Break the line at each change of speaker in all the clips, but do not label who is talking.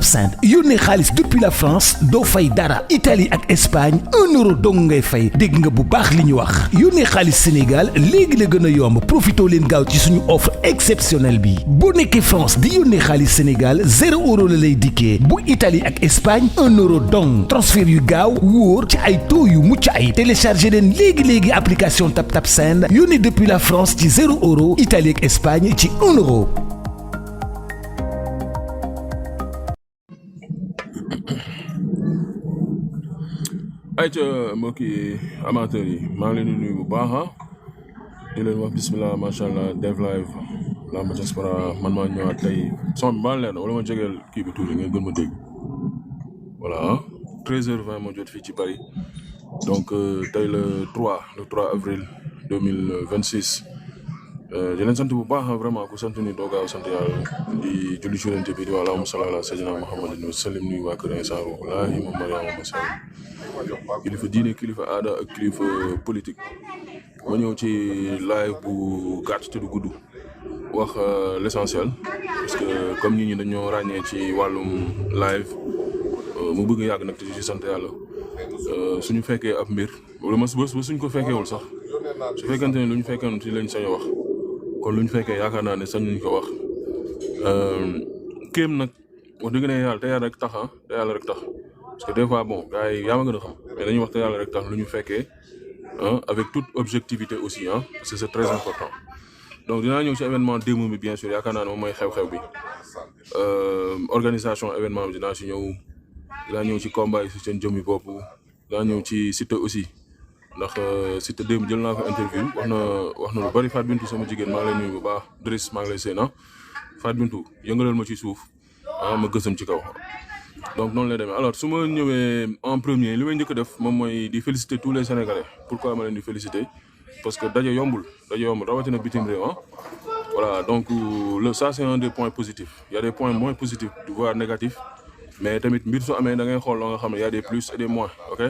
TapTap Send yónnee xaalis depuis la France doo fay dara Italie ak Espagne 1 euro dong ngay fay dégg nga bu baax li ñu wax yónnee xaalis Sénégal léegi la gën a yomb profitoo leen gaaw ci suñu offre exceptionnelle bi boo nekkee France di yónnee xaalis Sénégal 0 euro la lay dikkee bu Italie ak Espagne 1 euro dong transfert yu gaaw wóor ci ay taux yu mucc ay téléchargé leen léegi application TapTap Send yónnee depuis la France ci 0 euro Italie ak Espagne ci 1 euro.
ayca mbokki amateurs yi maa ngi leen di nuyu bu baax di leen wax bismillah macha allah Dev Live la ma diaspora man maa ñëwaat tey son bi maa leen wala ma jegeel kii bi tuuti ngeen gën ma dégg voilà 13h20 ma jot fii ci Paris donc tey le 3 avril 2026 di leen sant bu baax vraiment ku sant ni doo gaaw sant yàlla di julli ci Yonent bi di wax allahumma salli ala sayyidina Muhammadin wa sallim nuyu waa kër Insa Ruuhullaahi moom Mariama ma sall kilifa diine kilifa aada ak kilifa politique ma ñëw ci live bu gàtt te du gudd wax l'essentiel parce que comme nit ñi dañoo ràññee ci wàllum live mu bëgg yàgg nag te ci sant yàlla suñu fekkee ab mbir wala ba suñ ko fekkeewul sax su fekkente ne lu ñu fekkee ci lañ sañ a wax kon lu ñu fekkee yaakaar naa ne sañ nañ ko wax kéem nag wax dëgg ne yàlla te yàlla rek tax te yàlla rek tax parce que des fois bon gars yi yaa ma gën a xam mais dañuy wax te yàlla rek tax lu ñu fekkee avec toute objectivité aussi parce que c'est très important donc dinaa ñëw ci événement démb bi bien sûr yaakaar naa ne moom mooy xew-xew bi organisation événement bi dinaa ñëw ci combat yi si seen jëmmi bopp dinaa ñëw ci Siteu aussi ndax Siteu démb jël naa ko interview wax na lu bari Fatou Bintou sama jigéen maa ngi lay nuyu bu baax Driss maa ngi lay seen Fatou Bintou yëngalal ma ci suuf ma gësam ci kaw donc noonu lay demee alors su ma ñëwee en premier li may njëkk a def moom mooy di féliciter tous les Sénégalais pourquoi ma leen di féliciter parce que daje yombul rawatina bitim réew voilà donc ça c'est un des points positifs il y a des points moins positifs voire négatifs mais tamit mbir su amee da ngay xool loo nga xam ne y a des plus et des moins ok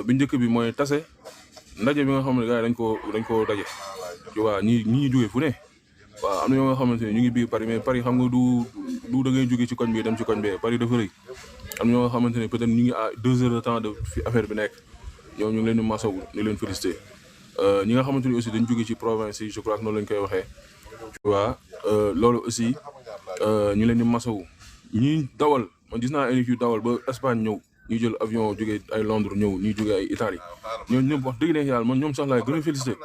bi njëkk bi mooy tase ndaje bi nga xam ne gars yi dañ koo daje tu vois ñi jógee fu ne waaw am na yoo nga xamante ne ñu ngi biir Paris mais Paris xam nga du da ngay jógee ci koñ bi dem ci koñ bee Paris dafa rëy am na ñoo nga xamante ne peut-être ñu ngi à 2 heures de temps de fi affaire bi nekk ñoom ñu ngi leen di masawu ni leen féliciter ñi nga xamante ni aussi dañ jógee ci province yi je crois que noonu lañ koy waxee tu vois loolu aussi ñu leen di masawu ñi dawal man gis naa ay nit yu dawal ba Espagne ñëw ñu jël avion jógee ay Londres ñëw ñuy jógee ay Italie ñooñu ñëpp wax dëgg ne yàlla man ñoom sax laay gën a féliciter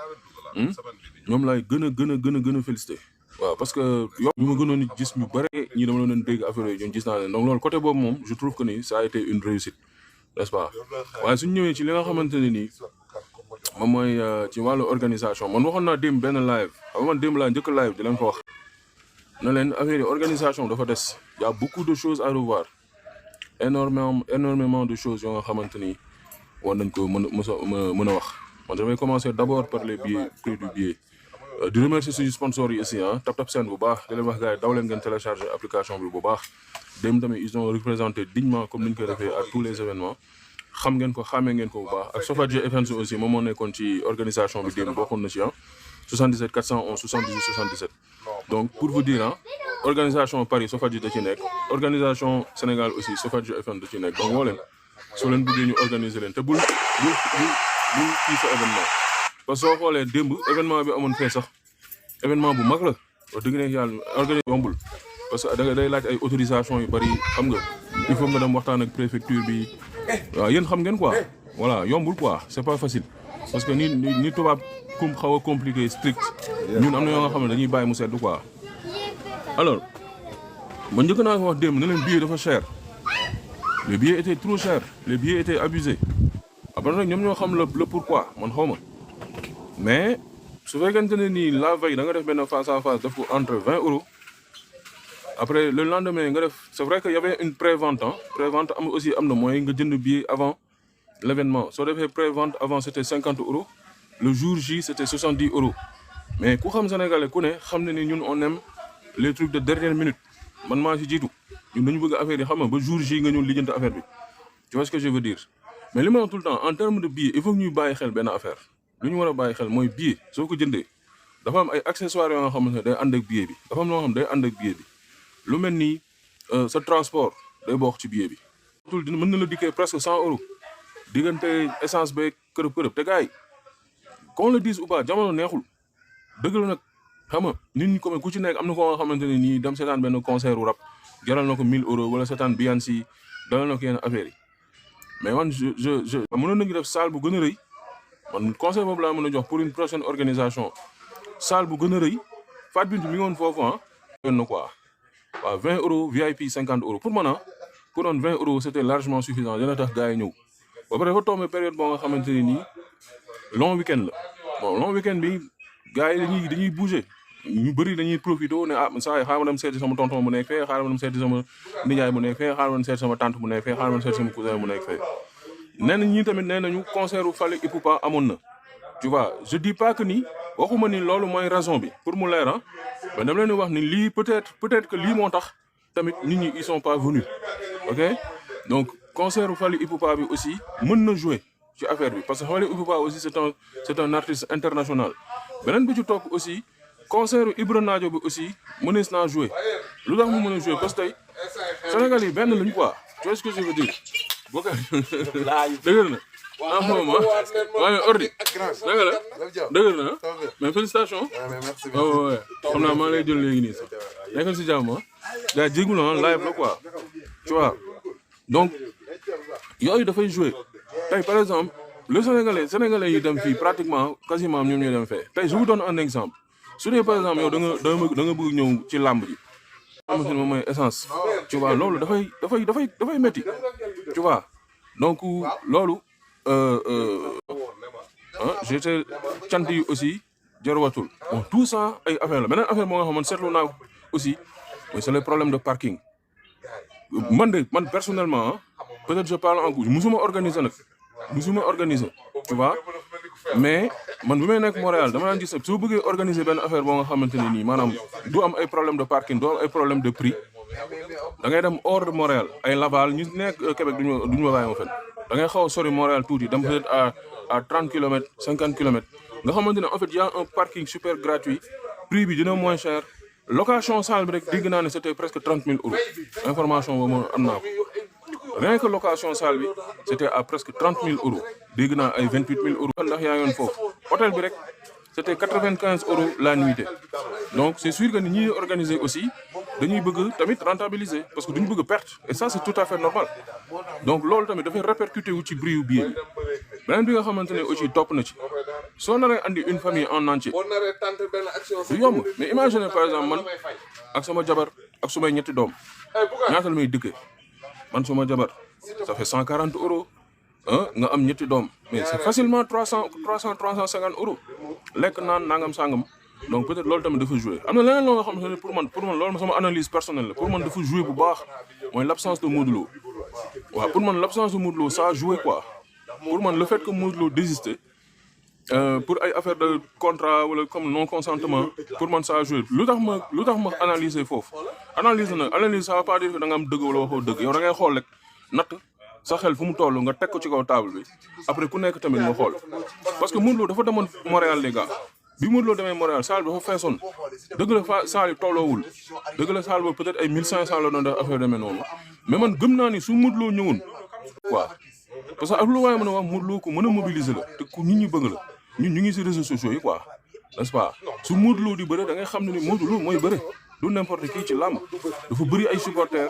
ñoom laay gën a féliciter waaw parce que yow ñu ma gënoon gis ñu bare ñi dama doon dégg affaire yooyu ñoom gis naa leen donc loolu côté boobu moom je trouve que ni ça a été une réussite n'est-ce pas waaye suñu ñëwee ci li nga xamante ne nii moom mooy ci wàllu organisation man waxoon naa démb benn live xam man démb laa njëkk live di leen ko wax na leen affaire yi organisation dafa des y a beaucoup de choses à revoir énormément de choses yoo nga xamante ni war nañ ko mën a wax man je vais commencer d'abord par les billets prix du billet di remercier suñu sponsors yi aussi TapTap Send bu baax di leen wax gars yi daw leen ngeen télécharger application bi bu baax dem tamit ils ont représenté dignement comme ni ñu koy defee à tous les événements xam ngeen ko xamee ngeen ko bu baax ak Sofaji Events aussi moom moo nekkoon ci organisation bi démb bokkoon na ci 77 411 78 77 donc pour vous dire organisation Paris Sofaji da ci nekk organisation Sénégal aussi Sofaji Events da ci nekk donc woo leen soo leen bëggee ñu organiser leen te bul kii sa événement parce que soo xoolee démb événement bi amoon fee sax événement bu mag la wax dëgg ne yàlla organiser yombul parce que day laaj ay autorisation yu bari xam nga il faut nga dem waxtaan ak préfecture bi waaw yéen xam ngeen quoi voilà yombul quoi c'est pas facile parce que ni tubaab xaw a compliqué strict ñun am na yoo nga xam ne dañuy bàyyi mu sedd quoi alors ba njëkk naa ko wax démb ne leen billet dafa cher les billets étaient trop chers les billets étaient abusés après nag ñoom ñoo xam le pourquoi man xaw ma mais su fekkente ne nii la veille da nga def benn face à face def ko entre 20 euros après le lendemain nga def c'est vrai que y avait une prévente prévente am na mooy nga jënd billet avant l'événement soo defee prévente avant c'était 50 euros le jour J c'était 70 euros mais ku xam sénégalais ku ne xam ne ni ñun on aime les trucs de dernière minute man maa ci jiitu ñun dañu bëgg affaire yi xam nga ba jour J nga ñëw lijjanti affaire bi tu vois ce que je veux dire mais li ma wax tout le temps en termes de billet il faut que ñuy bàyyi xel benn affaire lu ñu war a bàyyi xel mooy billet soo ko jëndee dafa am ay accessoires yoo nga xamante ne day ànd ak billet bi dafa am loo xam day ànd ak billet bi lu mel ni sa transport day bokk ci billet bi. tul dina mën na la dikkee presque 100 €. diggante essence beeg kërëb te gars yi qu'on le dise ou pas jamono neexul dëgg la nag xam nga nit ñi comme ku ci nekk am na ko nga xamante ne nii dem seetaan benn concert wu rap jaral na ko 1000 € wala seetaan Beyoncé dalal na ko yenn affaire yi mais man je mënoon nañu def salle bu gën a rëy man conseil boobu laa mën a jox pour une prochaine organisation salle bu gën a rëy Fat Bintou mi ngi woon foofu yoon na quoi waaw 20 € VIP 50 € pour man pour doon 20 € c'était largement suffisant dina tax gars yi ñëw ba pare dafa tombé période boo nga xamante ne nii long week-end la bon long week-end bi gars yi dañuy bouger ñu bëri dañuy profité ne saa yi xaaral ma dem seeti sama tonton mu nekk fee xaaral ma dem seeti sama nijaay mu nekk fee xaaral ma dem seeti sama tante mu nekk fee xaaral ma dem seeti sama cousin mu nekk fee. nee na ñii tamit nee nañu concert u Fally Ipupa amoon na tu vois je dis pas que ni waxuma ni loolu mooy raison bi pour mu leer mais dama leen di wax ni lii peut-être que lii moo tax tamit nit ñi ils sont pas venus ok donc concert u Fally Ipupa bi aussi mën na jouer ci affaire bi parce que Fally Ipupa aussi c'est un artiste international beneen bi ci topp aussi concert u Ibra Nadio bi aussi mënees naa jouer lu tax mu mën a jouer parce que tey Sénégal yi benn lañu quoi tu vois ce que je veux dire boo ko dëgër na en ce moment waaye ordi dëgër na mais félicitations waaw xam naa maa lay jël léegi nii sax nekkal si jàmm gars yi jégul live la quoi tu vois donc yooyu dafay jouer tey par exemple le sénégalais yi dem fii pratiquement quasiment ñoom ñooy dem fee tey je vous donne un exemple su dee par exemple yow da nga bëgg ñëw ci làmb ji xamante ne moom mooy essence tu vois loolu dafay métti tu vois donc loolu j'étais cant yi aussi jarwatul bon tout ça ay affaire la beneen affaire moo nga xam man seetlu naa aussi mooy c'est le problème de parking man personnellement peut-être je parle en gauche musuma organiser tu vois mais man bi may nekk Montréal dama daan gis soo bëggee organiser benn affaire boo nga xamante ne nii maanaam du am ay problème de parking du am ay problème de prix da ngay dem hors de Montréal ay Laval ñu nekk Québec duñu ma bàyyi ma fen da ngay xaw a sori Montréal tuuti dem peut-être à 30 kilomètres 50 kilomètres nga xamante ne en fait y a un parking super gratuit prix bi dina moins cher location salle bi rek dégg naa ne c'était presque 30 000 € information boobu am naa ko rien que location salle bi c'était à presque 30 000 € dégg naa ay 28 000 €. ndax yaa yoon foofu hôtel bi rek c'était 95 € la nuitée donc c'est sûr que ni ñuy organiser aussi dañuy bëgg tamit rentabiliser parce que duñu bëgg perte et ça c'est tout à fait normal donc loolu tamit dafay répercuter wu ci prix yu billet bi beneen bi nga xamante ne aussi topp na ci soo naree andi une famille en entier du yomb mais imaginez par exemple man ak sama jabar ak sumay ñetti doom ñaata la may dëkkee man suma jabar ça fait 140 € nga am ñetti doom mais c'est facilement 350 € lekk naan nangam sangam donc peut-être loolu tamit dafa jouer am na leneen loo nga xam ne pour man loolu sama analyse personnelle la pour man dafa jouer bu baax mooy l'absence de Modou Lo waaw pour man l'absence de Modou Lo ça a joué quoi pour man le fait que Modou Lo désisté pour ay affaire de contrat wala comme non consentement pour man ça a joué lu tax ma analyser foofu analyse ça va pas dire que da nga am dëgg wala waxoo dëgg yow da ngay xool rek natt sa xel fu mu toll nga teg ko ci kaw table bi après ku nekk tamit nga xool parce que Modou Lo dafa demoon Montréal les gars bi Modou Lo demee Montréal salle bi dafa feesoon dëgg la salle yi tolloowul dëgg la salle boobu peut-être ay 1500 la doon def affaire demee noonu mais man gëm naa ni su Modou Lo ñëwoon quoi parce que ak lu waaye mën a wax Modou Lo ko mën a mobiliser la te ku nit ñi bëgg la ñun ñu ngi ci réseaux sociaux yi quoi n'est-ce pas su Modou Lo di bëre da ngay xam ne ni Modou Lo mooy bëre du n'importe qui ci làmb dafa bëri ay supporters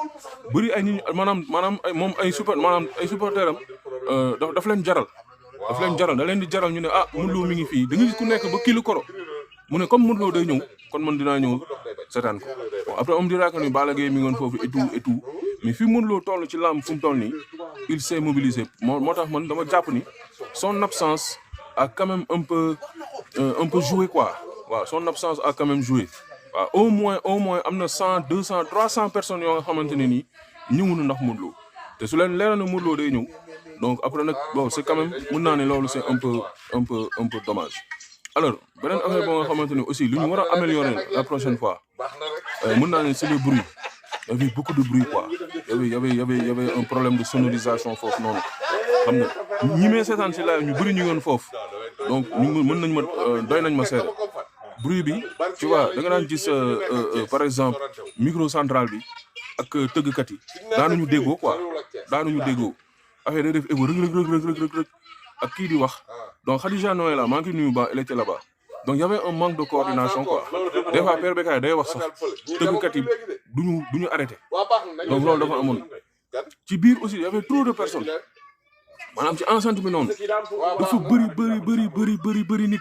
bëri ay nit ñi maanaam ay moom ay supporters am daf leen jaral da leen di jaral ñu ne Modou Lo mi ngi fii da nga gis ku nekk ba kilo koro mu ne comme Modou Lo day ñëw kon man dinaa ñëw seetaan ko bon après on dira que ni Balla Gaye mi ngi woon foofu et tout mais fi Modou Lo toll ci làmb fu mu toll nii il s'est mobilisé moo tax man dama jàpp ni son absence a quand même un peu joué quoi waaw son absence a quand même joué waaw au moins am na 100 200 300 personnes yoo nga xamante ne nii ñëwuñu ndax Modou Lo te su leen leeral na Modou Lo day ñëw donc après nag bon c'est quand même mën naa ne loolu c'est un peu dommage. alors beneen affaire boo nga xamante ne aussi lu ñu war a améliorer la prochaine fois mën naa ne c'est le bruit il y avait beaucoup de bruit quoi il y avait un problème de sonorisation foofu noonu xam nga ñi mee seetaan ci live ñu bëri ñu woon foofu donc ñu mën nañ ma doy nañ ma seede bruit bi tu vois da nga daan gis par exemple micro central bi ak tëggkat yi daanuñu déggoo quoi daanuñu déggoo affaire day def égo rëg ak kii di wax donc Khadija Noé la maa ngi nuyu ba elle était là-bas donc y avait un manque de coordination quoi des fois Père Bécaye day wax sax tëggkat yi duñu arrêté donc loolu dafa amoon ci biir aussi y avait trop de personnes maanaam ci enceinte bi noonu dafa bëri nit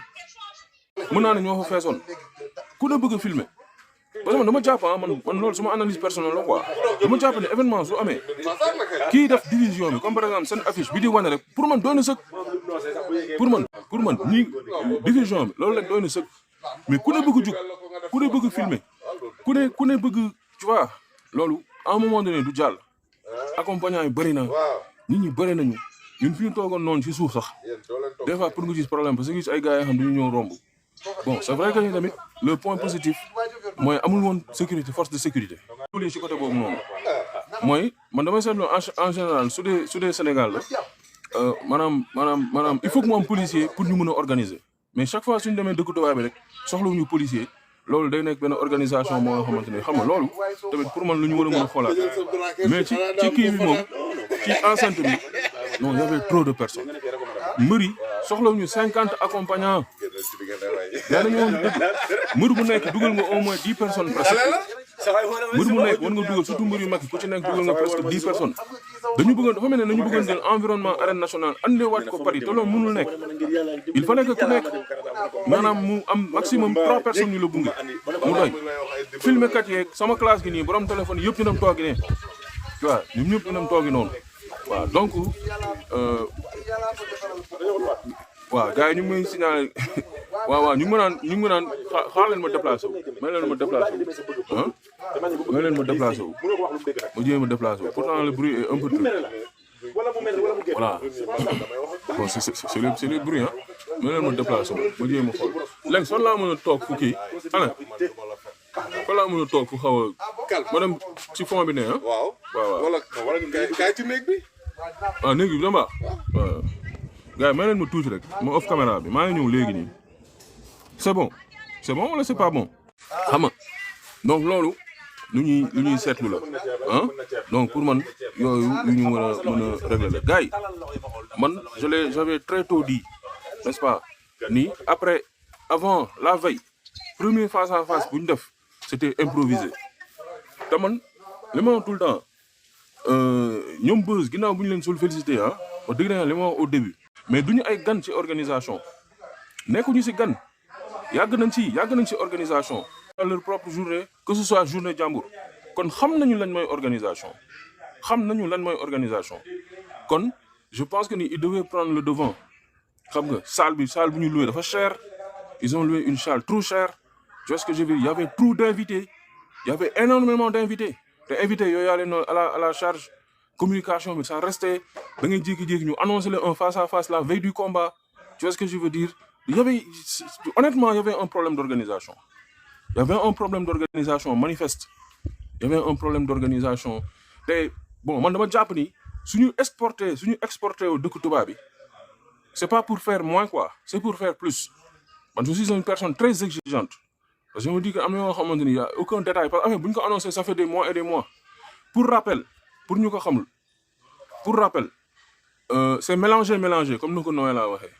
mën naa ne ñoo fa feesoon ku ne bëgg a filmer parce que dama jàpp man loolu suma analyse personnelle la quoi dama jàpp ne événement su amee kii def division bi comme par exemple seen affiche bi di wane rek pour man doy na sëkk pour man ñi division bi loolu rek doy na sëkk mais ku ne bëgg jug ku ne bëgg filmer ku ne bëgg tu vois loolu à un moment donné du jàll accompagnant yi bëri na nit ñi bëri nañu ñun fi ñu toogoon noonu ci suuf sax des fois pour nga gis problème parce que gis ay gars yoo xam dañu ñëw romb bon c'est vrai que ni tamit le point positif mooy amul woon sécurité force de sécurité. loolu ci côté boobu noonu mooy man damay seetlu en général su dee Sénégal la maanaam il faut que mu am policier pour ñu mën a organiser mais chaque fois suñu demee dëkk tubaab bi rek soxlawuñu policier loolu day nekk benn organisation moo nga xamante ne xam nga loolu tamit pour man lu ñu war a mën a xoolaat mais ci kii bi moom ci enceinte bi non y avait trop de personnes mbër yi soxlawuñu 50 accompagnants yaa nañu woon dëgg mbër bu nekk dugal nga au moins 10 personnes presque mbër bu nekk war nga dugal surtout mbër yu mag yi ku ci nekk dugal nga presque 10 personnes dafa mel ne dañu bëggoon jël environnement arène nationale andewaat ko Paris te loolu mënul nekk il fallait que ku nekk maanaam mu am maximum 3 personnes yu la bunge mu doy filmekat yeeg sama classe gi nii borom téléphone yëpp ñu dem toogi ne tu vois ñun ñëpp ñu dem toogi noonu waaw donc waaw gars yi ñu ngi may signalé waaw ñu ngi ma naan xaar leen ma déplacé wu may leen ma déplacé wu may leen ma déplacé wu ma jéem a déplacé wu pourtant le bruit est un peu trop voilà bon c'est le bruit ah may leen ma déplacé wu ma jéem a xool léegi fan laa mën a toog fu kii ana fan laa mën a toog fu xaw a ma dem ci fond bi ne ah waaw
wala kaay ci néeg bi
waaw néeg bi dama waaw gars yi may leen ma tuuti rek ma off caméra bi maa ngi ñëw léegi nii c'est bon wala c'est pas bon xam nga donc loolu lu ñuy seetlu la ah donc pour man yooyu yu ñu mën a régler la gars yi man j'avais très tôt dit n'est-ce pas ni après avant la veille premier face à face bu ñu def c'était improvisé te man li ma wax tout le temps ñoom Beuz ginnaaw bu ñu leen sul félicité ah wax dëgg na li ma wax au début mais duñu ay gan ci organisation nekkuñu ci gan yàgg nañ ci organisation à leur propre journée que ce soit journée jàmbur kon xam nañu lan mooy organisation kon je pense que ni ils devaient prendre le devant xam nga salle bu ñu loué dafa cher ils ont loué une salle trop chère tu vois ce que je veux dire il y avait trop d'invités il y avait énormément d'invités te invités yooyu yaa leen à la charge communication bi ça restait da ngay jékki-jékki ñu annoncer un face à face la veille du combat tu vois ce que je veux dire honnêtement il y avait un problème d'organisation manifeste il y avait un problème d'organisation te bon man dama jàpp ni suñu exporté au dëkk tubaab bi c'est pas pour faire moins quoi c'est pour faire plus man je suis une personne très exigeante parce que je me dis que am na yoo xamante ni y a aucun détail parce que bu ñu ko annoncé ça fait des mois et des mois pour rappel pour ñu ko xamul c'est mélangé comme ni ko Noël laa waxee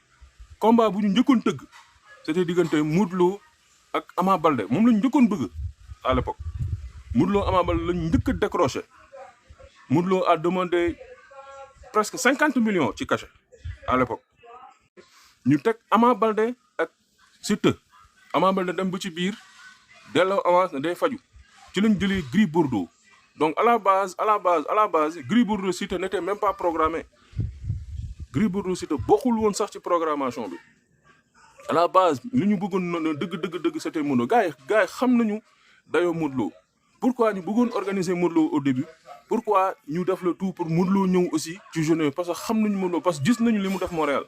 combat bu ñu njëkkoon tëgg c'était diggante Modou Lo ak Ama Baldé moom la ñu njëkkoon bëgg à l'époque Modou Lo Ama Baldé la ñu njëkk a décroché Modou Lo a demandé presque 50 millions ci cachet à l'époque ñu teg Ama Baldé ak Siteu Ama Baldé dem ba ci biir delloo avance ne day faju ci lañ jëlee Gris Bordeaux donc à la base Gris Bordeaux Siteu n'était même pas programmé Gris Bordeaux Siteu bokkul woon sax ci programmation bi à la base li ñu bëggoon noonu dëgg c'était Modou Lo gars yi xam nañu dayoo Modou Lo pourquoi ñu bëggoon organiser Modou Lo au début pourquoi ñu def le tout pour Modou Lo ñëw aussi ci journée parce que xam nañu Modou Lo parce que gis nañu li mu def Montréal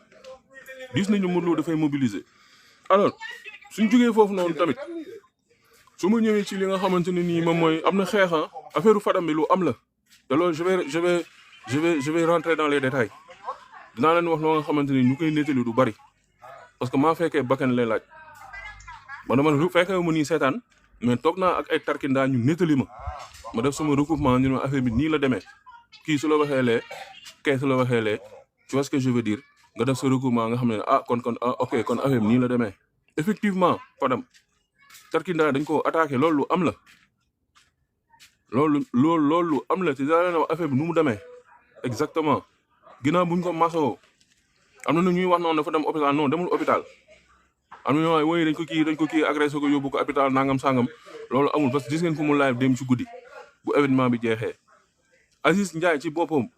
gis nañu Modou Lo dafay mobiliser alors suñ jógee foofu noonu tamit su ma ñëwee ci li nga xamante ne nii moom mooy am na xeexa affaire Fadam bi lu am la te loolu je vais rentrer dans les détails dinaa leen wax loo nga xamante ni ñu koy nettali du bari parce que maa fekkee bakkan lay laaj man fekkee ma nii seetaan mais toog naa ak ay tarkindaa ñu nettali ma ma def sama recoupement ñu ne ma affaire bi nii la demee kii su la waxee lee kay su la waxee lee tu vois ce que je veux dire nga def sa recoupement nga xam ne kon ok kon affaire bi nii la demee effectivement Fadam Tarkinda dañ ko attaqué loolu lu am la loolu lu am la te daa leen wax affaire bi nu mu demee exactement ginnaaw buñ ko masoo am na ñuy wax noonu dafa dem hôpital non demul hôpital am na ñoo xam ne dañ ko kii agressé ko yóbbu ko hôpital nangam sangam loolu amul parce que gis ngeen ko mu live dem ci guddi bu événement bi jeexee Aziz Ndiaye ci boppam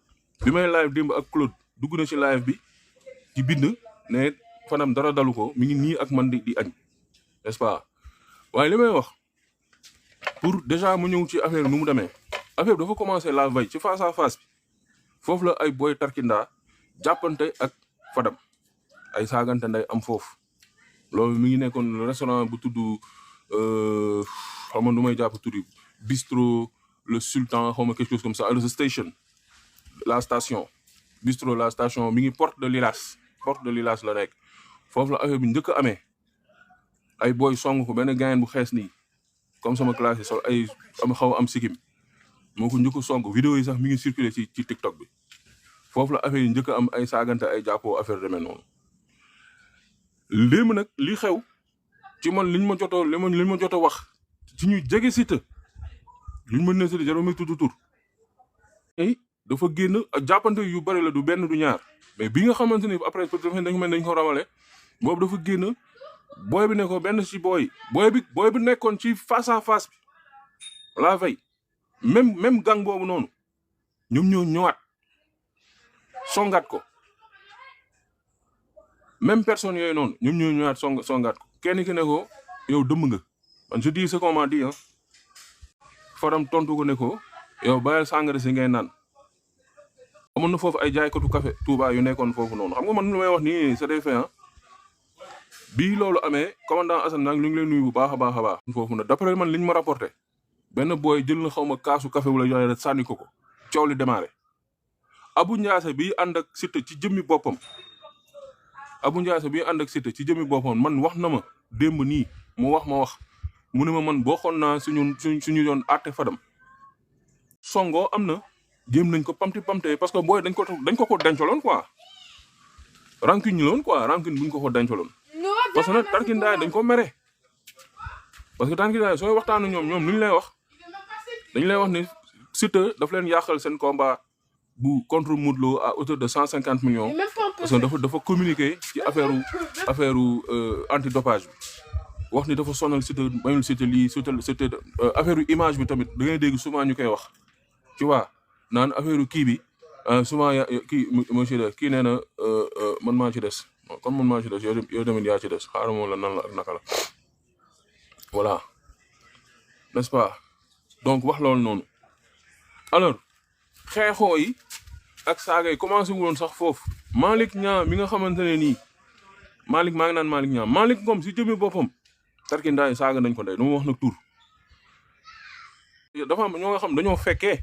bi may live démb ak Claude dugg na ci live bi ci bind ne Fadam dara dalu ko mi ngi nii ak man di añ n'est-ce pas waaye li may wax pour déjà mu ñëw ci affaire nu mu demee affaire bi dafa commencé la veille ci face à face bi foofu la ay boy Tarkinda jàppante ak Fadam ay saagante nday am foofu loolu mi ngi nekkoon restaurant bu tudd xaw ma nu may jàpp tuddi bistrot le sultan xaw ma quelque chose comme ça the station la station bistrot la station mi ngi porte de Lilas la nekk foofu la affaire bi njëkk a amee ay boy song ko benn gayen bu xees nii comme sama classe yi sol ay xaw am sikim moo ko njëkk a song vidéo yi sax mi ngi circulé ci TikTok bi foofu la affaire yi njëkk a am ay saagante ay jàppoo affaire demee noonu léegi nag li xew ci man liñ ma jot a wax ci ñu jege Siteu liñ ma ne Siteu jarul muy tudd tur ay dafa génn ak jàppante yu bari la du benn du ñaar mais bi nga xamante ni après dañ ko ramale boobu dafa génn booy bi ne ko benn ci booy bi nekkoon ci face à face bi la veille même gang boobu noonu ñoom ñoo ñëwaat songaat ko même personne yooyu noonu ñoom ñoo ñëwaat songaat ko kenn ki ne ko yow dëmm nga man je dis ce qu'on m'a dit Fadam tontu ko ne ko yow bàyyil sàngara si ngay naan amoon na foofu ay jaaykatu café Touba yu nekkoon foofu noonu xam nga man lu may wax nii c'est des faits bii loolu amee commandant Assane nag ñu ngi leen nuyu bu baax a baax foofu nag d'après man liñ ma rapporté benn booy jël na xaw ma kaasu café wala yooyu rek sànni ko coow li démarré Abou Ndiassé bi ànd ak Siteu ci jëmmi boppam man wax na ma démb nii mu wax mu ne ma man bokkoon naa suñu doon àtte Fadam songoo am na jéem nañ ko pamti parce que booy dañ ko dencaloon quoi rancune ñu loon quoi rancune buñ ko dencaloon parce que nag Tarkinda dañ ko mere parce que Tarkinda sooy waxtaanu ñoom lu ñu lay wax dañ lay wax ne Siteu daf leen yàqal seen combat bu contre Modou Lo à hauteur de 150 millions parce que dafa communiquer ci affaire antidopage bi wax ni dafa sonal Siteu bañul Siteu lii Siteu affaire image bi tamit da ngay dégg souvent ñu koy wax tu vois naan affaire kii bi souvent kii monsieur kii nee na man maa ci des kon man maa ci des yow tamit yaa ci des xaaral moom la nan la ak naka la voilà n'est-ce pas donc wax loolu noonu alors xeexoo yi ak saaga yi commencé wuloon sax foofu Malick Niang mi nga xamante ne nii maa ngi naan Malick Niang Malick Ngom si jëmmi boppam Tarkinda yi saaga nañ ko ndey du ma wax nag tur dafa am ñoo nga xam dañoo fekkee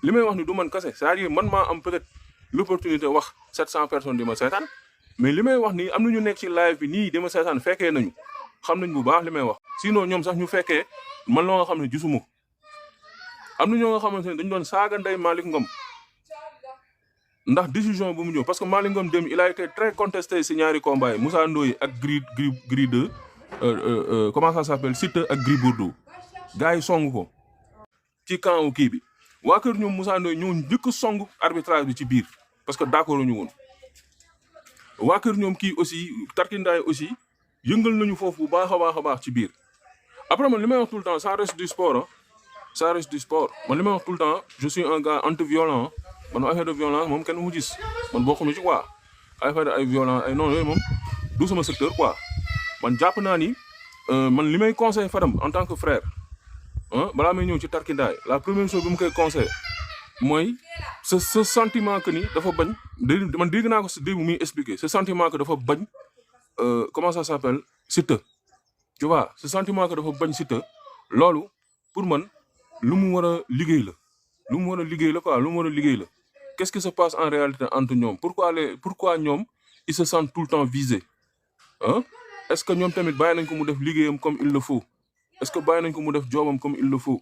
li may wax ni du man kase c'est-à-dire man maa am peut-être l'opportunité wax 700 personnes di ma seetaan mais li may wax nii am na ñu nekk ci live bi nii di ma seetaan fekkee nañu xam nañ bu baax li may wax sinon ñoom sax ñu fekkee man loo nga xam ne gisuma ko am na ñoo nga xamante ne dañu doon saaga ndey Malick Ngom ndax décision bu mu ñëw parce que Malick Ngom dem il a été très contesté si ñaari combats yi Moussa Ndoye ak Gris 2 comment ça s'appelle Siteu ak Gris Bordeaux gars yi song ko ci camp wu kii bi waa kër ñoom Moussa Ndoye ñoo njëkk song arbitrage bi ci biir parce que d'accord ñu woon waa kër ñoom kii aussi Tarkinda yi aussi yëngal nañu foofu bu baax a baax ci biir après man li may wax tout le temps ça reste du sport man li may wax tout le temps je suis un gars anti-violent man affaire de violence moom kenn mu gis man bokkuma ci quoi affaire ay violence ay non yooyu moom du sama secteur quoi man jàpp naa ni man li may conseil Fadam en tant que frère balaa may ñëw ci Tarkinda yi la première chose bi mu koy conseil mooy ce sentiment que ni dafa bañ man dégg naa ko si dégg muy expliquer ce sentiment que dafa bañ comment ça s'appelle Siteu tu vois ce sentiment que dafa bañ Siteu loolu pour man lu mu war a liggéey la quoi qu'est-ce qui se passe en réalité entre ñoom pourquoi ñoom ils se sentent tout le temps visés est-ce que ñoom tamit bàyyi nañ ko mu def liggéeyam comme il le faut est-ce que bàyyi nañ ko mu def joobam comme il le faut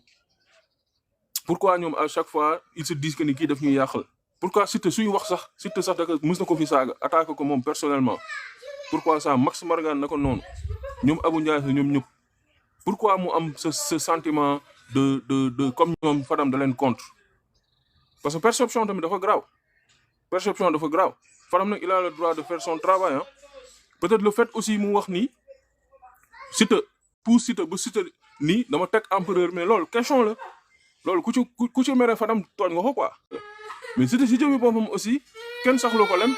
pourquoi ñoom à chaque fois ils se disent que ni kii daf ñuy yàqal pourquoi Siteu suy wax sax Siteu sax da ko mës na ko fi saaga attaqué ko moom personnellement pourquoi ça Max Mbargane na ko noonu ñoom Abou Ndiaye ñoom ñëpp pourquoi mu am ce sentiment de comme ñoom Fadam da leen contre parce que perception tamit dafa grave perception dafa grave Fadam nag il a le droit de faire son travail hein peut-être le fait aussi mu wax ni Siteu pour Siteu ba Siteu nii dama teg empereur mais loolu question la loolu ku ci mere Fadam tooñ nga ko quoi mais Siteu si jëmi boppam aussi kenn saxlu ko lem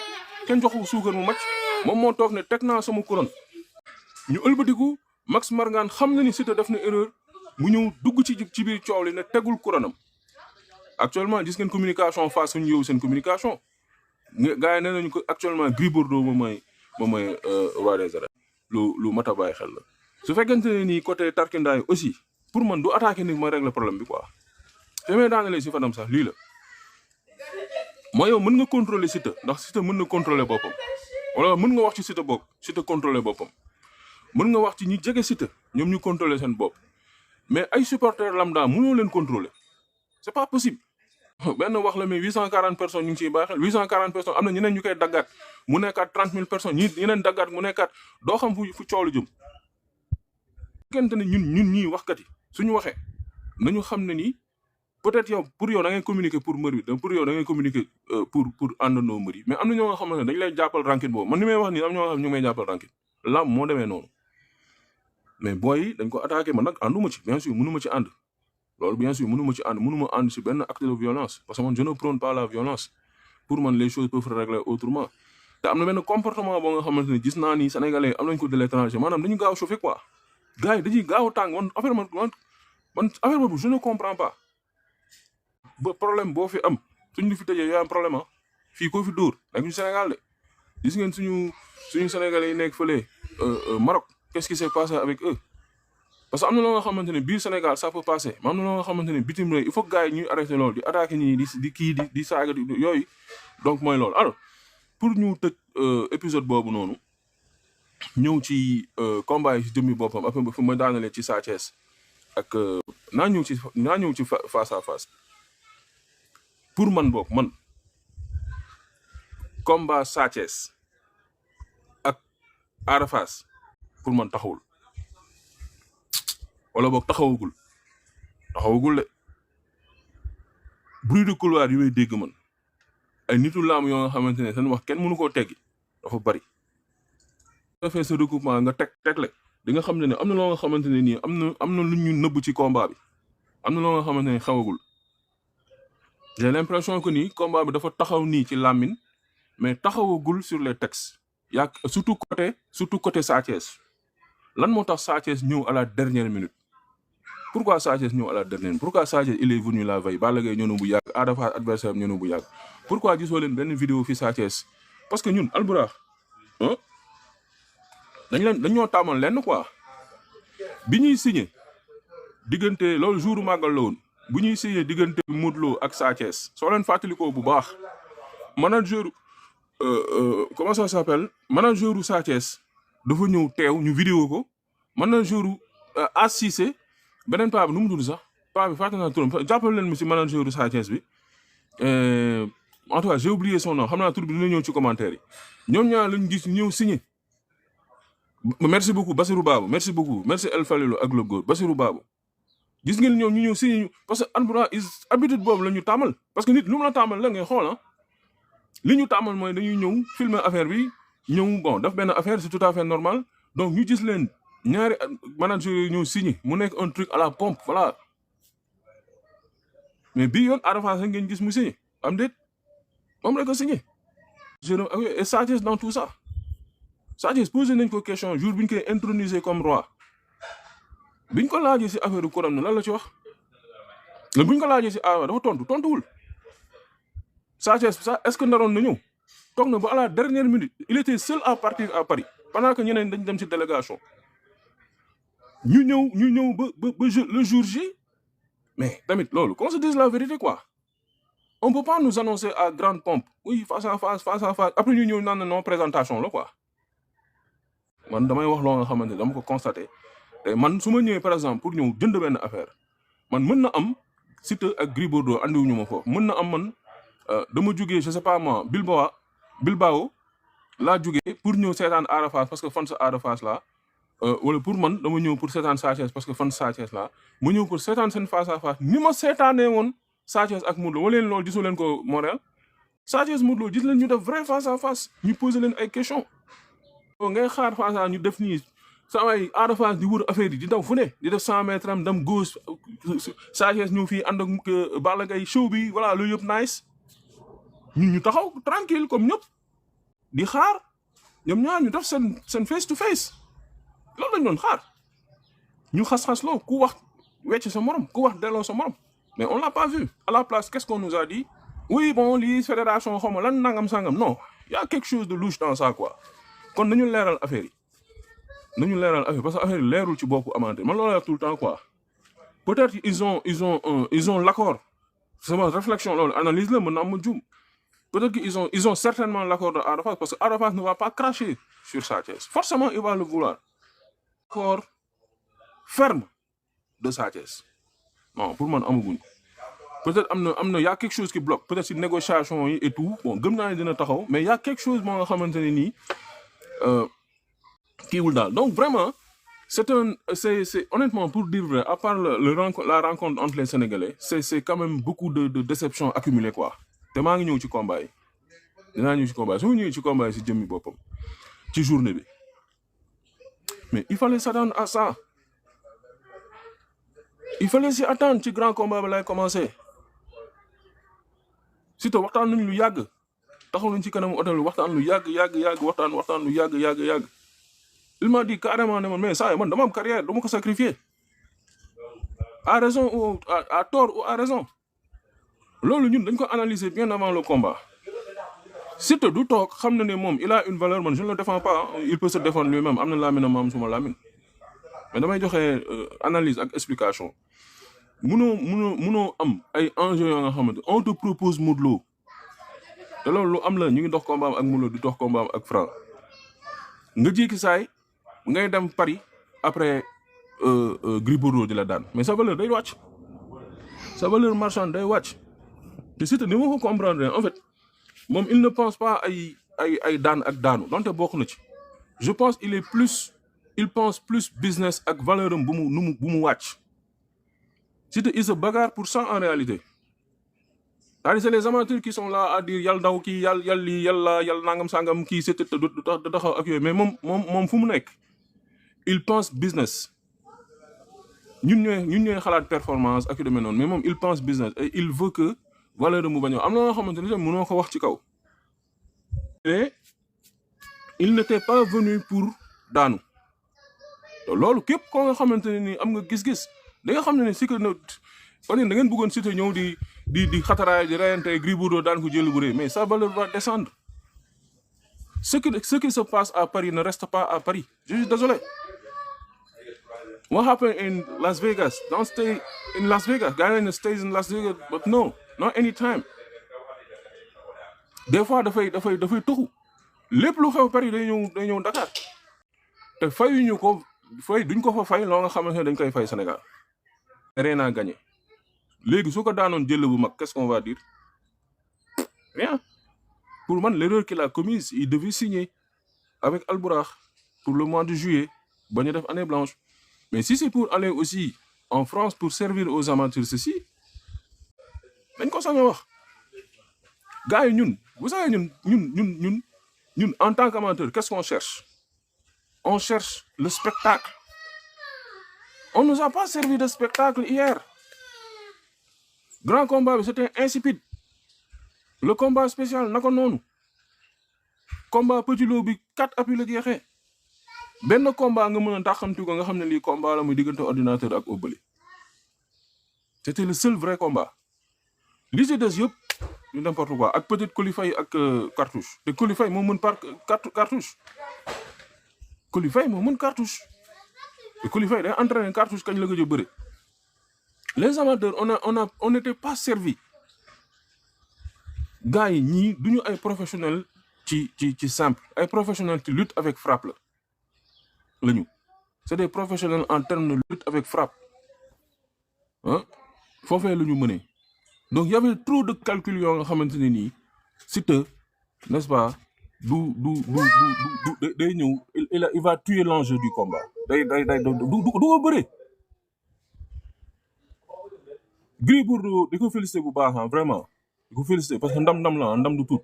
kenn joxu suukar mu macc moom moo toog ne teg naa sama couronne ñu ëlbatiku Max Mbargane xam na ni Siteu def na erreur mu ñëw dugg ci biir coow li ne tegul couronne am actuellement gis ngeen communication face suñu yow seen communication gars yi nee nañu ko actuellement Gris Bordeaux moom mooy roi des arènes lu mat a bàyyi xel la su fekkente ne nii côté tarkindaay aussi pour man du attaqué ni mooy régler problème bi quoi te may daanale si Fadam sax lii la mooy yow mën nga contrôler Siteu ndax Siteu mën na contrôler boppam wala mën nga wax ci Siteu bopp Siteu contrôler boppam mën nga wax ci ñi jege Siteu ñoom ñu contrôler seen bopp mais ay supporters lambda mënoo leen contrôler c'est pas possible benn wax la mais 840 personnes ñu ngi ciy bàyyi xel 840 personnes am na ñeneen ñu koy daggaat mu nekkaat 30 000 personnes ñeneen daggaat mu nekkaat doo xam fu coow lu jëm. fekkente ne ñun ñii waxkat yi suñu waxee nañu xam ne ni peut-être yow pour yow da ngay communiquer pour mbër bi pour yow da ngay communiquer pour àndandoo mbër yi mais am na ñoo nga xamante ne dañ lay jàppal rancune boobu man ni may wax nii am ñoo nga xam ñu ngi may jàppal rancune lamb moo demee noonu mais booy yi dañ ko attaqué man nag ànduma ci bien sûr mënuma ci ànd loolu bien sûr mënuma ci ànd mënuma ànd si benn acte de violence parce que man je ne prône pas la violence pour man les choses peuvent se régler autrement te am na benn comportement boo nga xamante ne gis naa ni sénégalais am nañ ko de l'étranger maanaam dañu gaaw chauffé quoi gars yi dañuy gaaw tàng man affaire boobu je ne comprends pas ba problème boo fi am suñu fi tëjee yoo am problème ah fii koo fi dóor ak ñu Sénégal de gis ngeen suñu sénégalais yi nekk fële Maroc qu'est-ce qui s'est passé avec eux parce que am na loo nga xamante ne biir Sénégal ça peut passer mais am na loo nga xamante ne bitim réew il faut que gars yi ñuy arrêté loolu di attaqué ñi di saaga yooyu donc mooy loolu alors pour ñu tëj épisode boobu noonu ñëw ci combat yi ci jëmmi boppam après fu ma daanalee ci Sa Thiès ak naa ñëw ci face à face pour man boog man combat Sa Thiès ak Ada Fass pour man taxawul wala boog taxawagul de bruit de couloir yi may dégg man ay nitu laam yoo nga xamante ne seen wax kenn mënu koo teggi dafa bari defee sa recoupement nga tegle di nga xam ne am na loo nga xamante ne nii am na lu ñu nëbb ci combat bi am na loo nga xamante ne xawagul j'ai l'impression que ni combat bi dafa taxaw nii ci làmmiñ mais taxawagul sur les textes yaa surtout côté Sa Thiès lan moo tax Sa Thiès ñëw à la dernière minute pourquoi Sa Thiès ñëw à la dernière minute pourquoi Sa Thiès il est venu la veille Balla Gaye ñëw na bu yàgg Ada Fass adversaire ñëw na bu yàgg pourquoi gisoo leen benn vidéo fi Sa Thiès parce que ñun Albourakh dañoo tàmmal lenn quoi bi ñuy signé diggante loolu jour màggal la woon bu ñuy signé diggante Modou Lo ak Sa Thiès soo leen fàttalikoo bu baax manager comment ça s'appelle manager u Sa Thiès dafa ñëw teew ñu vidéo ko manager u Assise beneen paa bi nu mu tudd sax paa bi fàttali naa turam jàppale leen mi si manager u Sa Thiès bi en tout cas j'ai oublié son nom xam naa tur bi dina ñëw ci commentaire yi ñoom ñaar lañu gis ñëw signé merci beaucoup Bassirou Babou merci beaucoup merci El Falilou ak le góor Bassirou Babou gis ngeen ñoom ñu ñëw signé parce que Albourakh habitude boobu la ñu tàmmal parce que nit lu mu la tàmmal la ngay xool li ñu tàmmal mooy dañuy ñëw filmer affaire bi ñëw bon daf benn affaire c'est tout à fait normal donc ñu gis leen ñaari manager yooyu ñëw signé mu nekk un truc à la pompe voilà mais bii yoon Ada Fass ngeen gis mu signé am déet moom rek a signé et Sa Thiès dans tout ça Sa Thiès posé nañ ko question jour bi ñu koy introniser comme roi biñ ko laajee si affaire couronne na lan la ci wax la buñ ko laajee si dafa tontuwul Sa Thiès ça est-ce que naroon na ñëw toog na ba à la dernière minute il était seul à partir à Paris pendant que ñeneen dañ dem ci délégation ñu ñëw ba le jour J mais tamit loolu qu'on se dise la vérité quoi on peut pas nous annoncer à grande pompe oui face à face après ñu ñëw naan non présentation la quoi man damay wax loo nga xamante dama ko constaté te man su ma ñëwee par exemple pour ñëw jënd benn affaire man mën na am Siteu ak Gris Bordeaux andiwuñu ma foofu mën na am man dama jugee je sais pas moi Bilbao laa jugee pour ñëw seetaan Ada Fass parce que fan sa Ada Fass la wala pour man dama ñëw pour seetaan Sa Thiès parce que fan Sa Thiès la ma ñëw pour seetaan seen face à face ni ma seetaanee woon Sa Thiès ak Modou Lô wala leen loolu gisoo leen ko Montréal Sa Thiès Modou Lô gis leen ñu def vrai face à face ñu poser leen ay questions ngay xaar face à ñu def nii sa ay Ada Fass di wër affaire yi di daw fu ne di def 100 mètres am dem gauche Sa Thiès ñëw fii ànd ak Balla Gaye show bi voilà loolu yëpp nice ñun ñu taxaw tranquille comme ñëpp di xaar ñoom ñaar ñu def seen face to face loolu lañ doon xaar ñu xas-xas loo ku wax wecc sa morom ku wax delloo sa morom mais on l'a pas vu à la place qu'est-ce qu'on nous a dit oui bon lii fédération xaw ma lan nangam sangam non y a quelque chose de louche dans ça quoi kon nañu leeral affaire yi parce que affaire yi leerul ci boppu amateur man loolu la tout le temps quoi peut-être ils ont l'accord sama réflexion loolu analyse la mën na am ma juum peut-être qu'ils ont certainement l'accord de Ada Fass parce que Ada Fass ne va pas cracher sur Sa Thiès forcément il va le vouloir accord ferme de Sa Thiès non pour man amaguñ peut-être am na y a quelque chose qui bloque peut-être si négociation yi et tout bon gëm naa ne dina taxaw mais y a quelque chose moo nga xamante ne nii kiiwul daal donc vraiment c'est honnêtement pour dire vrai à part la rencontre entre les Sénégalais c'est quand même beaucoup de déception accumulée quoi te maa ngi ñëw ci combat yi dinaa ñëw ci combat yi su ma ñëwee ci combat yi si jëmmi boppam ci journée bi mais il fallait s'attendre à ça il fallait s'y attendre ci grand combat bi lay commencer surtout waxtaan nañ lu yàgg taxaw nañ ci kanamu hôtel waxtaan lu yàgg waxtaan lu yàgg il m'a dit carrément ne mais ça man dama am carrière dama ko sacrifier à raison ou à tort ou à raison loolu ñun dañ ko analyser bien avant le combat surtout du toog xam na ne moom il a une valeur man je ne le défends pas il peut se défendre lui-même am na laamina maam suma laamin mais damay joxe analyse ak explication munoo am ay enjeux yoo nga xamante on te propose Modou Lô te loolu lu am la ñu ngi dox combat ak Modou Lô di dox combat ak Franc nga jékki saay ngay dem Paris après Gris Bordeaux di la daan mais sa valeur day wàcc sa valeur marchande day wàcc te surtout ni ma ko comprendre en fait moom il ne pense pas ay daan ak daanu donte bokk na ci je pense il pense plus business ak valeur am bu mu wàcc surtout il se bagarre pour ça en réalité c'est-à-dire c'est les amateurs qui sont là à dire yàlla daw kii yàlla lii yàlla nangam sangam kii c'est du taxaw ak yooyu mais moom fu mu nekk il pense business ñun ñooy xalaat performance ak yu demee noonu mais moom il pense business et il veut que valeur mu bañ a am na loo xamante ne mënoo ko wax ci kaw. mais il n'était pas venu pour daanu te loolu képp koo nga xamante ne ni am nga gis-gis da nga xam ne si que da ngeen bëggoon Siteu ñëw di xataraay di reyante Gris Bordeaux daan ko jël bu rëy mais sa valeur va descendre ce qui se passe à Paris ne reste pas à Paris je suis désolé. What happened in Las Vegas? Don't stay in Las Vegas. Guy stays in Las Vegas, but no, not anytime. Des fois dafay tuxu lépp lu xew Paris day ñëw Dakar te duñ ko fa fay loo nga xamante ne dañ koy fay Sénégal. Rien à gagner. Léegi su ko daanoon jël bu mag qu'est-ce qu'on va dire? Rien. Pour man l'erreur qu'il a commise, il devait signer avec Albourakh pour le mois de juillet bañ a def année blanche. Mais si c'est pour aller aussi en France pour servir aux amateurs ceci dañ ko sañ a wax gars yi ñun vous savez ñun en tant qu'amateur qu'est-ce qu'on cherche? On cherche le spectacle. On nous a pas servi de spectacle hier. Grand combat bi c'était insipide. Le combat spécial naka noonu. Combat Petit Lo bi 4 appuis la jeexee. Benn combat nga mën a taxamtu ko nga xam ne lii combat la muy diggante ordinateur ak Obali. C'était le seul vrai combat. Li ci des yëpp du n'importe quoi ak peut-être Colifay ak cartouche te Colifay moo mën par cartouche. Colifay moo mën cartouche. te Colifay day entraîner cartouche kañ la gëj a bëri. Les amateurs on n'était pas servi. Gars yi ñii duñu ay professionnels ci simple ay professionnels ci lutte avec frappe la. lañu c'est des professionnels en termes de lutte avec frappe hein foofee la ñu mënee donc y avait trop de calculs yoo nga xamante ne nii Siteu n'est-ce pas day ñëw il va tuer l'enjeu du combat day du ko bëre. Gris Bordeaux di ko féliciter bu baax vraiment di ko féliciter parce que ndam la ndam du tout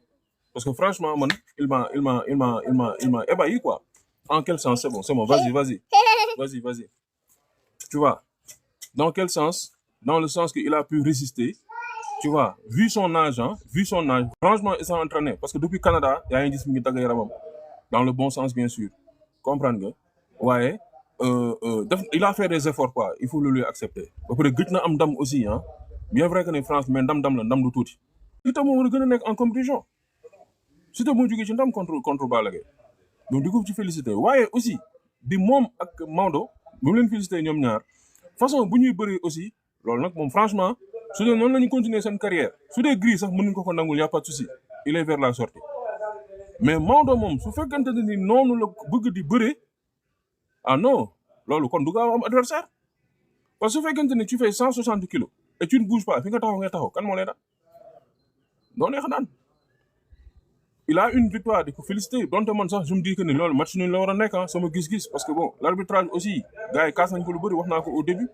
parce que franchement man il m'a ébahi quoi. En quel sens? C'est bon, vas-y. Tu vois, dans quel sens? Dans le sens qu'il a pu résister, tu vois, vu son âge, franchement, il s'est entraîné. Parce que depuis Canada, il y a un disque qui est dans le bon sens, bien sûr. Comprendre que, ouais, il a fait des efforts, quoi. Il faut le lui accepter. Après, il a dam aussi, hein. Bien vrai que en France, mais dam de tout. Il est en compétition. Si tu as un contre Balagé. Donc du coup ci félicité waaye aussi di moom ak Maodo bu mu leen félicité ñoom ñaar façon bu ñuy bëri aussi loolu nag moom franchement su dee noonu la ñu continuer seen carrière su dee Gris sax mën nañu ko nangul y a pas de souci il est vers la sortie mais Maodo moom su fekkente ne ni noonu la bëgg di bëree ah non loolu kon du gaaw am adversaire parce que su fekkente ne tu fais 160 kilos et tu ne bouges pas fi nga taxaw kan moo lay daan doo neex naan. Il a une victoire, il faut féliciter. Donc, je me dis que le match nul la nekk sama gis-gis parce que bon, l'arbitrage aussi, gars yi casse nañ ko lu bëri wax naa ko au début.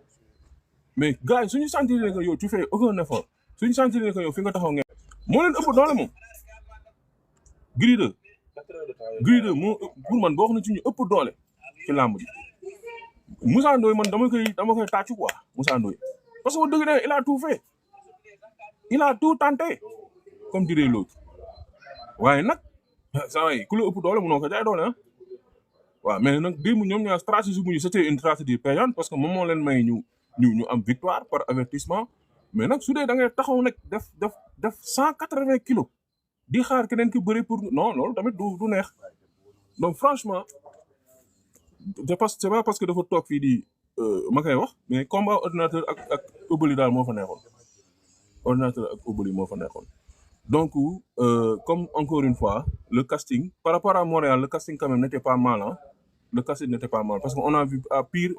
Mais gars yi suñu sentir que yow tu fais aucun effort, suñu sentir que yow fi nga taxaw ngeen moo leen ëpp doole moom. Gris 2 moo pour man bokk na ci ñu ëpp doole ci làmb ji. Moussa Ndoye man dama koy tàccu quoi Moussa Ndoye parce que dëgg il a tout fait, il a tout tenté comme dirait l'autre. waaye nag saa waay ku la ëpp doole mënoo ko jaay doole ah waaw mais nag démb ñoom ñaar stratégie bu ñu c'était une stratégie payante parce que moom moo leen may ñu am victoire par avertissement mais nag su dee da ngay taxaw nag def 180 kilos di xaar keneen ki bëri pour non loolu tamit du neex donc franchement c'est pas parce que dafa toog fii di ma koy wax mais combat ordinateur ak Obali daal moo fa nekkoon Donc, comme encore une fois, le casting, par rapport à Montréal, le casting quand même n'était pas mal. Hein? Le casting n'était pas mal. Parce qu'on a vu à pire,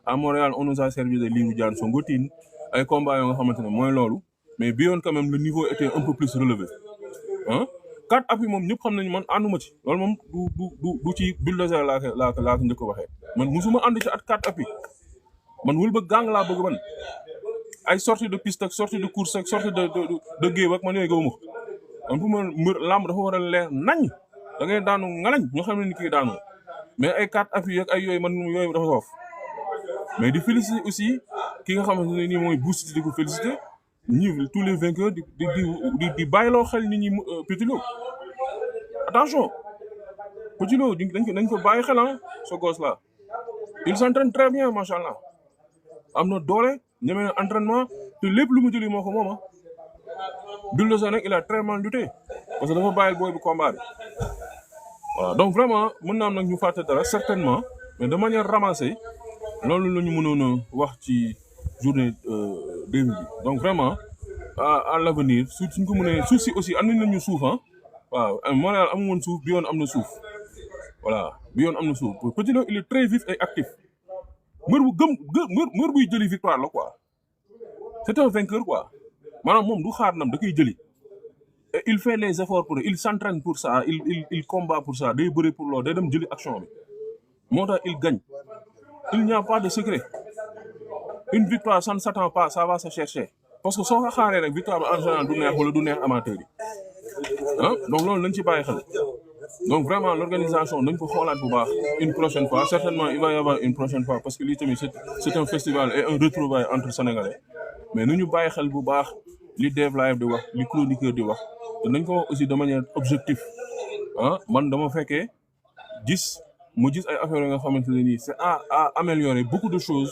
à Montréal, on nous a servi de Liu Diane Songotine, un combat moins lolo, mais bien quand même, le niveau était un peu plus relevé. Hein? 4 appuis, nous prenons man anumati. Lol du ci bulldozer la ñëk waxé. Man musuma and ci 4 appuis. Man wul ba gang la bëgg man. Ay sortie de piste ak sortie de course ak sortie de géew ak man yooyu gëwuma ko man pour man lamb dafa war a leer nañ da ngay daanu ngalañ ñu xam ne ni kii daanu mais ay 4 appuis ak ay yooyu man yooyu dafa soof mais di féliciter aussi ki nga xamante ne nii mooy Boussy di ko féliciter ñi tous les vainqueurs di bàyyiloo xel nit ñi Petit Lo attention Petit Lo dañ ko bàyyi xel ce gosse là il s'entraîne très bien machallah am na doole ñeme na entraînement te lépp lu mu jëli moo ko moom Bulldozer nag il a très mal lutté parce que dafa bàyyi booy bu combat bi voilà donc vraiment mën naa am nag ñu fàtte dara certainement mais de manière ramassée loolu la ñu mënoon a wax ci journée démb bi donc vraiment à l'avenir suñ ko mënee suuf si aussi andi nañu suuf waaw Montréal amu woon suuf bi yoon am na suuf voilà bi yoon am na suuf Petit Lo il est très vif et actif mbër buy jëli victoire la quoi c'est un vainqueur quoi maanaam moom du xaar nam da koy jëli et il fait les efforts pour il s'entraîne pour ça il combat pour ça day bëri pour loolu day dem jëli action bi moo tax il gagne il n'y a pas de secret une victoire ça ne s'attend pas ça va se chercher parce que soo ko xaaree rek victoire bi en général du neex wala du neex amateur yi donc loolu nañ ci bàyyi xel donc vraiment l'organisation nañ ko xoolaat bu baax une prochaine fois certainement il va y avoir une prochaine fois parce que lii tamit c'est un festival et un retrouvaille entre Sénégalais mais nañu bàyyi xel bu baax li Dev Live di wax li chroniqueur di wax te nañ ko wax aussi de manière objective man dama fekkee mu gis ay affaires yoo nga xamante ne nii c'est à améliorer beaucoup de choses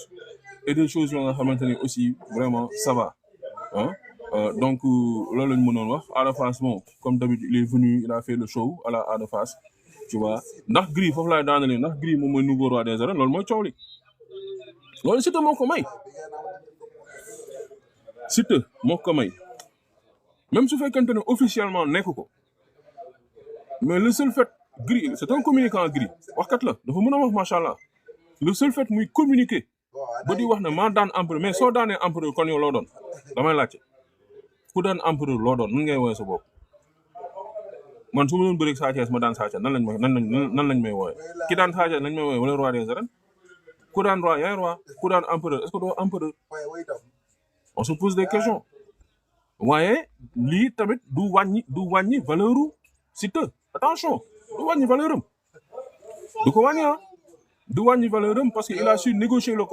et des choses yoo nga xamante ne aussi vraiment ça va donc loolu lañ mënoon wax Ada Fass bon comme d'habitude il est venu il a fait le show à la Ada Fass tu vois ndax Gris foofu laay daanalee ndax Gris moom mooy nouveau roi des arènes loolu mooy coow li loolu Siteu moo ko may Siteu moo ko may même su fekkente ne officiellement nekk ko mais le seul fait Gris c'est un communicant Gris waxkat la dafa mën a wax macha allah le seul fait muy communiquer ba di wax ne maa daan empereur mais soo daanee empereur kon yow loo doon damay laajte ku daan empereur loo doon nan ngay woowee sa bopp man su ma doon bëreeg Sa Thiès ma daan Sa Thiès nan lañ may woowee ki daan Sa Thiès lañ may woowee wala roi des arènes ku daan roi yaay roi ku daan empereur est-ce que doo empereur on se pose des questions waaye lii tamit du wàññi valeuru Siteu attention du wàññi valeur am du ko wàññi du wàññi valeur am parce que il a su négocier le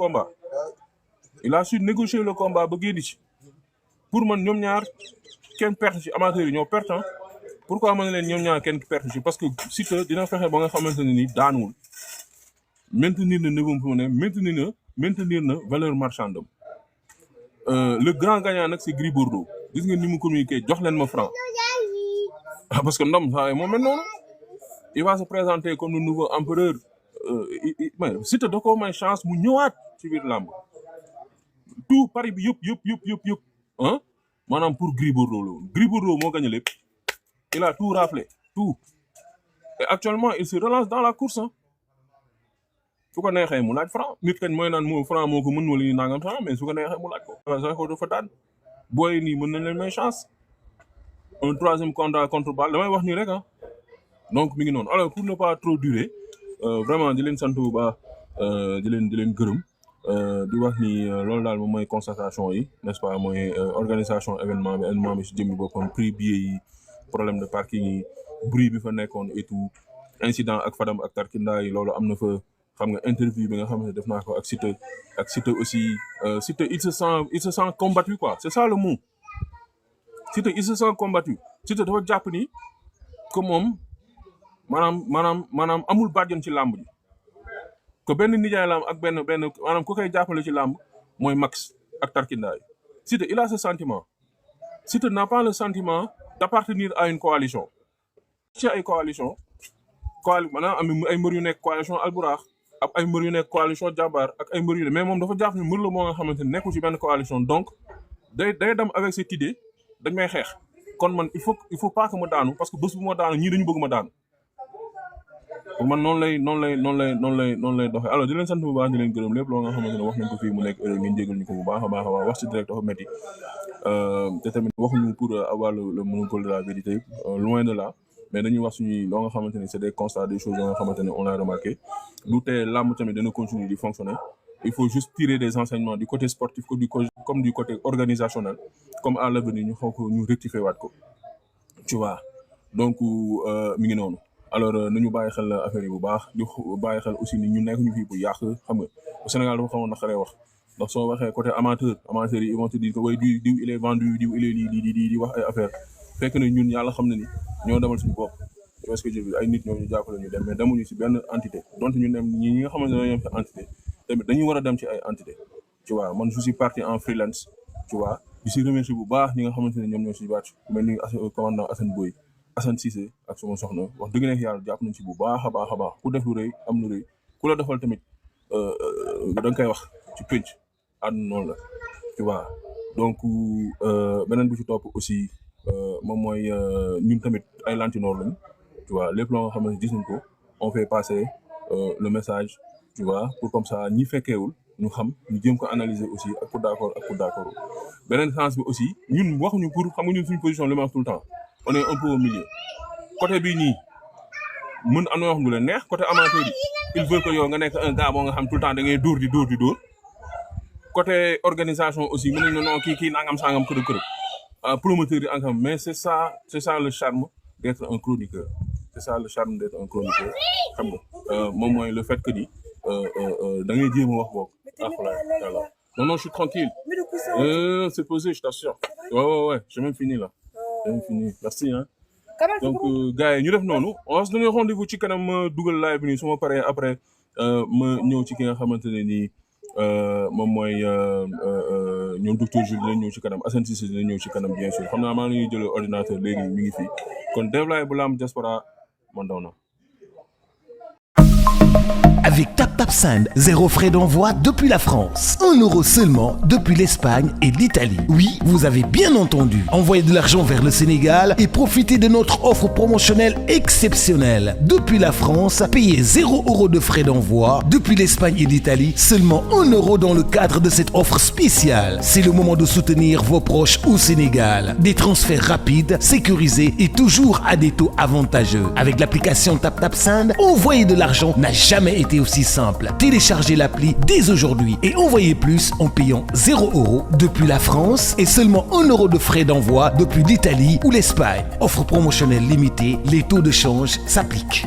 combat ba génn ci pour man ñoom ñaar kenn perte ci amateur yi ñoo perte pourquoi ma ne leen ñoom ñaar kenn perte ci parce que Siteu dina fexe ba nga xamante ne ni daanuwul maintenir na niveau fu mu ne maintenir na valeur marchande am le grand gagnant nag c'est Gris Bordeaux gis nga ni mu communiqué jox leen ma franc parce que ndam saa moo mel noonu il va se présenter comme le nouveau empereur Siteu da koo may chance mu ñëwaat ci biir làmb tout Paris bi yëpp ah maanaam pour Gris Bordeaux la woon Gris Bordeaux moo gagné lépp il a tout raflé tout et actuellement il se relance dans la course su ko neexee mu laaj franc nit kañ mooy naan moo franc moo ko mën wala ñu nangam franc mais su ko neexee mu laaj ko. Zarko dafa daan booy nii mën nañ leen may chance un troisième combat contre balle damay wax nii rek donc mi ngi noonu alors pour ne pas trop durer vraiment di leen sant bu baax di leen gërëm di wax ni loolu daal moom mooy constatation yi n'est-ce pas mooy organisation événement bi si jëmmi boppam prix billet yi problème de parking yi bruit bi fa nekkoon et tout incident ak Fadam ak Tarkinda yi loolu am na fa xam nga interview bi nga xam ne def naa ko ak Siteu aussi Siteu il se sent combattu quoi c'est ça le mot Siteu il se sent combattu Siteu dafa jàpp ni que moom maanaam amul bàjjen ci làmb ji que benn nijaay la am ak benn maanaam ku koy jàppale ci làmb mooy Max ak Tarkinda yi Siteu il a ce sentiment Siteu n'a pas le sentiment d'appartenir à une coalition ci ay coalition maanaam am ay mbër yu nekk coalition Alburax ak ay mbër yu nekk coalition Jabar ak ay mbër yu mais moom dafa jàpp ni mbër la moo nga xamante ne nekkul ci benn coalition donc day dem avec cette idée dañ may xeex kon man il faut pas que ma daanu parce que bés bu ma daanu ñii dañu bëgg ma daanu pour man noonu lay doxee alors di leen sant bu baax di leen gërëm lépp loo nga xamante ne wax nañ ko fii mu nekk heure ngeen jégal ñu ko bu baax a baax wax ci direct dafa métti te tamit waxuñu pour avoir le monopole de la vérité loin de là mais dañuy wax suñuy loo nga xamante ne c'est des constats des choses yoo nga xamante ne on l'a remarqué lu tee làmb tamit dana continuer di fonctionner il faut juste tirer des enseignements du côté sportif comme du côté organisationnel comme à l'avenir ñu xaw ko ñu rectifier waat ko tu vois donc mi ngi noonu alors nañu bàyyi xel affaire yi bu baax di bàyyi xel aussi ni ñu nekk ñu fii bu yàq xam nga au Sénégal dafa xawoon naqaree wax ndax soo waxee côté amateurs yi ils vont te dire que way diw il est vendu diw il est lii di wax ay affaire fekk na ñun yàlla xam na ni ñoo demal suñu bopp parce que ay nit ñoo ñu jàppale ñu dem mais demuñu ci benn entité donte ñu dem ñi nga xamante ne ñoo yem ci entité tamit dañuy war a dem ci ay entité tu vois man je suis parti en freelance tu vois di si remercier bu baax ñi nga xamante ne ñoom ñoo si wàcc mel ni commandant Assane Boye Assane Cissé ak sama soxna wax dëgg nekk yàlla jàpp nañ ci bu baax a baax ku def lu rëy am lu rëy ku la defal tamit da nga koy wax ci pénc àdduna noonu la tu vois donc beneen bi ci topp aussi moom mooy ñun tamit ay lantinoor lañ tu vois lépp loo nga xam ne gis nañ ko on fait passer le message tu vois pour comme ça ñi fekkeewul ñu xam ñu jéem ko analyser aussi ak pour d'accord beneen sens bi aussi ñun waxuñu pour xam nga ñun suñu position li ma wax tout le temps on est un peu au milieu côté bii nii mën am na yoo xam ne leen neex côté amateur yi il veut que yow nga nekk un gars boo nga xam tout le temps da ngay dóor di dóor côté organisation aussi mën nañu non kii nangam sangam kërëb promoteur yi encore mais c'est ça le charme d'être un chroniqueur xam nga moom mooy le fait que ni da ngay jéem a wax boog voilà non je suis tranquille c'est posé je t'assure ouais j'ai même fini là merci hein donc gars yi ñu def noonu on se donne rendez-vous ci kanam ma dugal live bi nii su ma paree après ma ñëw ci ki nga xamante ne nii moom mooy ñoom docteur Jules dinañ ñëw ci kanam Assane Cissé dinañ ñëw ci kanam bien sûr xam naa maa ngi ñuy jël ordinateur léegi mi ngi fii kon Dave Live bu Lamb Diaspora man daw na
Avec TapTapSend, 0 frais d'envoi depuis la France. 1 euro seulement depuis l'Espagne et l'Italie. Oui, vous avez bien entendu. Envoyez de l'argent vers le Sénégal et profitez de notre offre promotionnelle exceptionnelle. Depuis la France, payez 0 euro de frais d'envoi. Depuis l'Espagne et l'Italie, seulement 1 euro dans le cadre de cette offre spéciale. C'est le moment de soutenir vos proches au Sénégal. Des transferts rapides, sécurisés et toujours à des taux avantageux. Avec l'application TapTapSend, envoyer de l'argent n'a jamais été aussi simple. Téléchargez l'appli dès aujourd'hui et envoyez plus en payant 0 euro depuis la France et seulement 1 euro de frais d'envoi depuis l'Italie ou l'Espagne. Offre promotionnelle limitée, les taux de change s'appliquent.